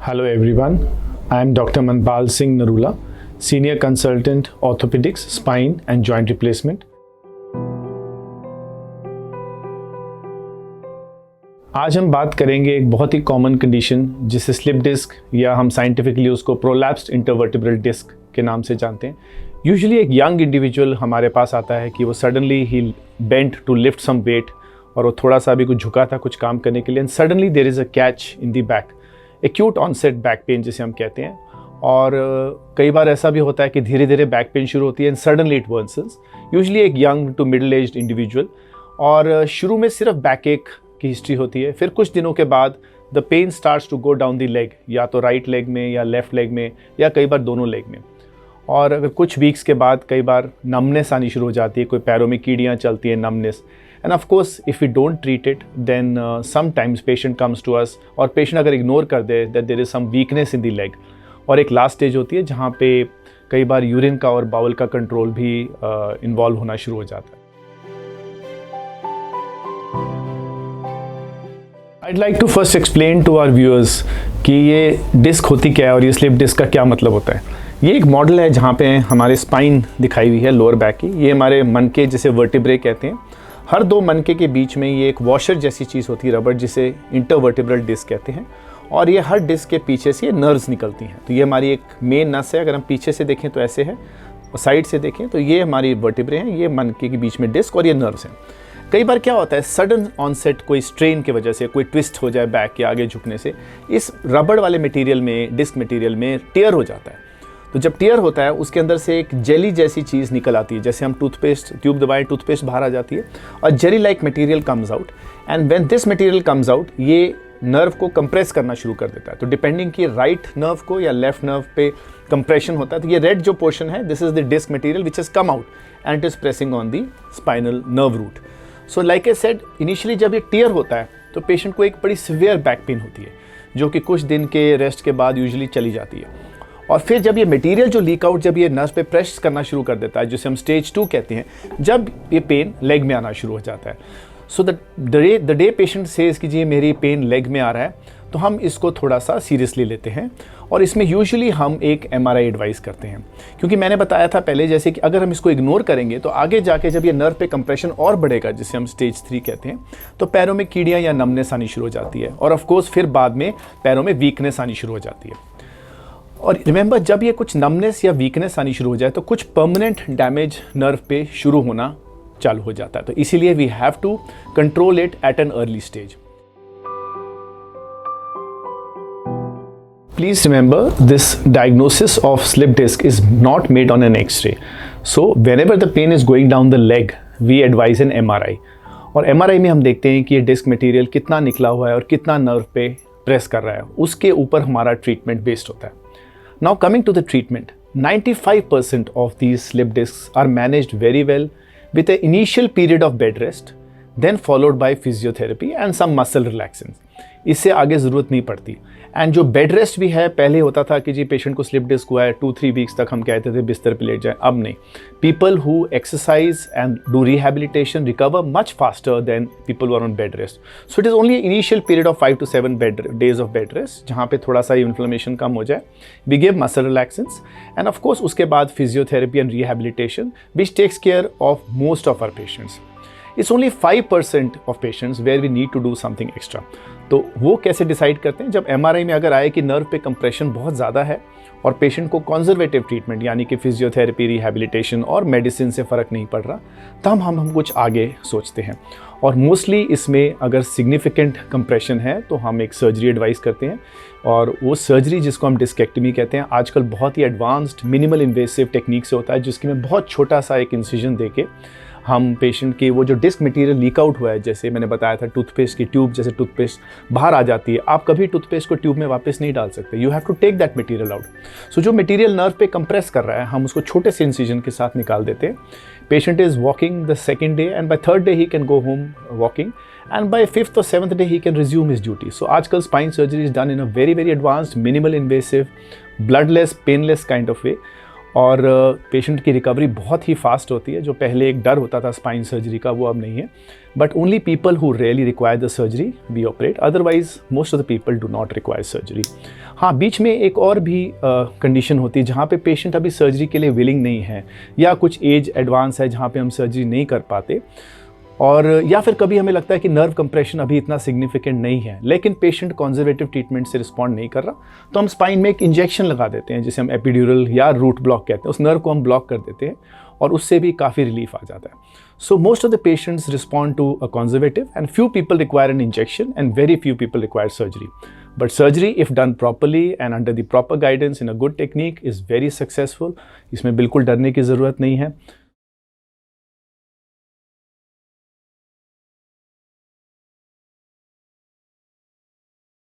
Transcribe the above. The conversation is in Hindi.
Hello everyone, I am Dr. Manpal Singh Narula, Senior Consultant Orthopedics, Spine and Joint Replacement. आज हम बात करेंगे एक बहुत ही कॉमन कंडीशन जिसे स्लिप डिस्क या हम साइंटिफिकली उसको प्रोलैप्स्ड इंटरवर्टिब्रल डिस्क के नाम से जानते हैं। यूजुअली एक यंग इंडिविजुअल हमारे पास आता है कि वो suddenly he bent to lift some weight और वो थोड़ा सा भी कुछ झुका था कुछ काम करने के लिए and suddenly there is a catch in the back, acute onset back pain जिसे हम कहते हैं। और कई बार ऐसा भी होता है कि धीरे धीरे बैक पेन शुरू होती है and suddenly it worsens, usually एक young to middle aged individual. और शुरू में सिर्फ बैक एक की हिस्ट्री होती है, फिर कुछ दिनों के बाद the pain starts to go down the leg, या तो राइट लेग में या लेफ्ट लेग में या कई बार दोनों लेग में। और अगर कुछ वीक्स के बाद कई बार नमनेस आनी शुरू हो जाती है, कोई पैरों में कीड़ियाँ चलती हैं, numbness. And of course if we don't treat it then sometimes patient comes to us, और पेशेंट अगर इग्नोर कर दे that there is some weakness in the leg. और एक लास्ट स्टेज होती है जहाँ पे कई बार यूरिन का और बाउल का कंट्रोल भी इन्वॉल्व होना शुरू हो जाता है। I'd like to first explain to our viewers कि ये डिस्क होती क्या है और ये स्लिप डिस्क का क्या मतलब होता है। ये एक मॉडल है जहाँ पे हमारे स्पाइन दिखाई हुई है लोअर बैक की। ये हमारे मनके जिसे वर्टिब्रे कहते हैं। हर दो मनके के बीच में ये एक वॉशर जैसी चीज़ होती है, रबड़, जिसे इंटरवर्टिब्रल डिस्क कहते हैं। और ये हर डिस्क के पीछे से ये नर्व्स निकलती हैं। तो ये हमारी एक मेन नस है। अगर हम पीछे से देखें तो ऐसे है, और साइड से देखें तो ये हमारी वर्टिब्रे हैं, ये मनके के बीच में डिस्क और ये नर्व्स हैं। कई बार क्या होता है, सडन ऑनसेट कोई स्ट्रेन की वजह से कोई ट्विस्ट हो जाए बैक के आगे झुकने से, इस रबड़ वाले मटेरियल में, डिस्क मटेरियल में टेयर हो जाता है। तो जब टेयर होता है उसके अंदर से एक जेली जैसी चीज़ निकल आती है, जैसे हम टूथपेस्ट ट्यूब दबाएं टूथपेस्ट बाहर आ जाती है, और jelly like material comes out. And when this material comes out, ये नर्व को कंप्रेस करना शुरू कर देता है। तो डिपेंडिंग कि राइट नर्व को या लेफ्ट नर्व पे कंप्रेशन होता है, तो ये रेड जो पोर्शन है, this is the disc material which is come out and it is pressing on the spinal nerve root. So like I said, initially जब ये टीयर होता है तो पेशेंट को एक बड़ी सिवियर बैक पेन होती है, जो कि कुछ दिन के रेस्ट के बाद यूजुअली चली जाती है। और फिर जब ये मटेरियल जो लीक आउट, जब ये नर्व पे प्रेस करना शुरू कर देता है, जिसे हम स्टेज 2 कहते हैं, जब ये पेन लेग में आना शुरू हो जाता है। So the day patient says कि जी मेरी पेन लेग में आ रहा है, तो हम इसको थोड़ा सा सीरियसली लेते हैं और इसमें यूजुअली हम एक MRI एडवाइस करते हैं। क्योंकि मैंने बताया था पहले जैसे कि अगर हम इसको इग्नोर करेंगे तो आगे जाके जब ये नर्व पे कंप्रेशन और बढ़ेगा, जिसे हम स्टेज 3 कहते हैं, तो पैरों में कीड़ियाँ या नमनेस आनी शुरू हो जाती है, और ऑफकोर्स फिर बाद में पैरों में वीकनेस आनी शुरू हो जाती है। और रिमेंबर, जब ये कुछ नमनेस या वीकनेस आनी शुरू हो जाए तो कुछ परमानेंट डैमेज नर्व पे शुरू होना चालू हो जाता है। तो इसीलिए we have to control it at an early stage. Please remember, this diagnosis of slip disc is not made on an X-ray. So whenever the pain is going down the leg, we advise an MRI. और MRI में हम देखते हैं कि ये डिस्क मटेरियल कितना निकला हुआ है और कितना नर्व पे प्रेस कर रहा है, उसके ऊपर हमारा ट्रीटमेंट बेस्ड होता है। Now coming to the treatment, 95% of these slip discs are managed very well with an initial period of bed rest, then followed by physiotherapy and some muscle relaxants. इससे आगे ज़रूरत नहीं पड़ती। एंड जो बेड रेस्ट भी है, पहले होता था कि जी पेशेंट को स्लिप डिस्क हुआ है 2-3 वीक्स तक हम कहते थे बिस्तर पे लेट जाए, अब नहीं। People who exercise and do rehabilitation recover much faster than people were on bed rest. So it is only initial period of 5 to 7 days of bed rest, जहाँ पे थोड़ा सा इन्फ्लेमेशन कम हो जाए। We give muscle relaxants and of course उसके बाद physiotherapy and rehabilitation which takes care of most of our patients. It's only 5% of patients where we need to do something extra. तो वो कैसे डिसाइड करते हैं, जब MRI में अगर आए कि नर्व पे कंप्रेशन बहुत ज़्यादा है और पेशेंट को कंजर्वेटिव ट्रीटमेंट यानी कि फिजियोथेरेपी, रिहेबिलिटेशन और मेडिसिन से फ़र्क नहीं पड़ रहा, तब हम कुछ आगे सोचते हैं। और मोस्टली इसमें अगर सिग्निफिकेंट कंप्रेशन है तो हम एक सर्जरी एडवाइस करते हैं, और वो सर्जरी जिसको हम डिस्केक्टमी कहते हैं, आजकल बहुत ही एडवांस्ड मिनिमल इन्वेसिव टेक्निक से होता है, जिसकी में बहुत छोटा सा एक इंसिजन देके हम पेशेंट की वो जो डिस्क मटेरियल लीक आउट हुआ है, जैसे मैंने बताया था टूथपेस्ट की ट्यूब, जैसे टूथपेस्ट बाहर आ जाती है, आप कभी टूथपेस्ट को ट्यूब में वापस नहीं डाल सकते। You have to take that material out. So जो मटेरियल नर्व पे कंप्रेस कर रहा है, हम उसको छोटे से इंसिजन के साथ निकाल देते हैं। Patient is walking the second day and by third day he can go home walking, and by 5th or 7th day he can resume his duty. So आजकल spine surgery is done in a very very advanced minimal invasive bloodless painless kind of way. और पेशेंट की रिकवरी बहुत ही फास्ट होती है। जो पहले एक डर होता था स्पाइन सर्जरी का, वो अब नहीं है। But only people who really require the surgery we operate, otherwise most of the people do not require surgery. हाँ, बीच में एक और भी कंडीशन होती है जहाँ पे पेशेंट अभी सर्जरी के लिए विलिंग नहीं है, या कुछ एज एडवांस है जहाँ पे हम सर्जरी नहीं कर पाते, और या फिर कभी हमें लगता है कि नर्व कंप्रेशन अभी इतना सिग्निफिकेंट नहीं है, लेकिन पेशेंट कंजर्वेटिव ट्रीटमेंट से रिस्पॉन्ड नहीं कर रहा, तो हम स्पाइन में एक इंजेक्शन लगा देते हैं जिसे हम एपिड्यूरल या रूट ब्लॉक कहते हैं। उस नर्व को हम ब्लॉक कर देते हैं और उससे भी काफ़ी रिलीफ आ जाता है। So most of the patients respond to a conservative and few people require an injection and very few people require surgery. But surgery if done properly and under the proper guidance in a good technique is very successful. इसमें बिल्कुल डरने की ज़रूरत नहीं है।